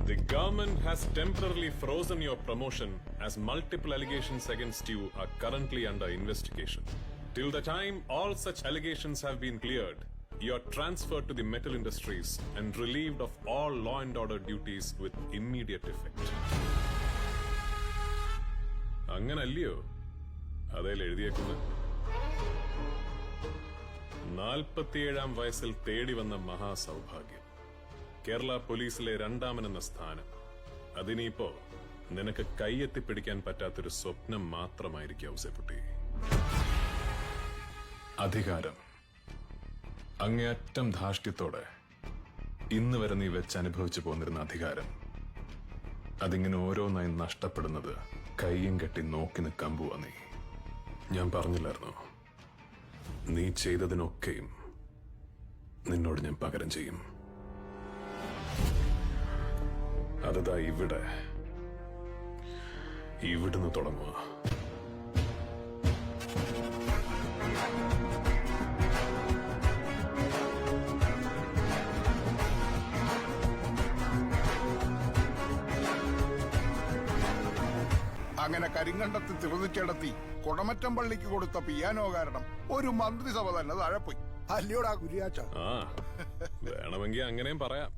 The government has temporarily frozen your promotion as multiple allegations against you are currently under investigation. Till the time all such allegations have been cleared, you are transferred to the metal industries and relieved of all law and order duties with immediate effect. അങ്ങനല്ലയോ അതേൽ എഴുതിയേക്കുന്നത്? 47-ാം വയസ്സിൽ തേടി വന്ന മഹാസൗഭാഗ്യം, കേരള പോലീസിലെ രണ്ടാമനെന്ന സ്ഥാനം, അതിനിപ്പോ നിനക്ക് കൈയെത്തിപ്പിടിക്കാൻ പറ്റാത്തൊരു സ്വപ്നം മാത്രമായിരിക്കും ഔസേപ്പുട്ടി. അധികാരം, അങ്ങേയറ്റം ധാർഷ്ട്യത്തോടെ ഇന്ന് വരെ നീ വെച്ചനുഭവിച്ചു പോന്നിരുന്ന അധികാരം, അതിങ്ങനെ ഓരോന്നായി നഷ്ടപ്പെടുന്നത് കൈയും കെട്ടി നോക്കി നിൽക്കാൻ പോവാ നീ. ഞാൻ പറഞ്ഞില്ലായിരുന്നോ, നീ ചെയ്തതിനൊക്കെയും നിന്നോട് ഞാൻ പകരം ചെയ്യും. അതാ ഇവിടുന്ന് തുടങ്ങുക. അങ്ങനെ കരിങ്കണ്ടത്തിൽ തിരുതിച്ചെടത്തി കൊടമറ്റം പള്ളിക്ക് കൊടുത്ത പിയാനോ കാരണം ഒരു മന്ത്രിസഭ തന്നെ താഴെപ്പോയി. അല്ലയോടാ കുര്യാച്ച? വേണമെങ്കിൽ അങ്ങനെയും പറയാം.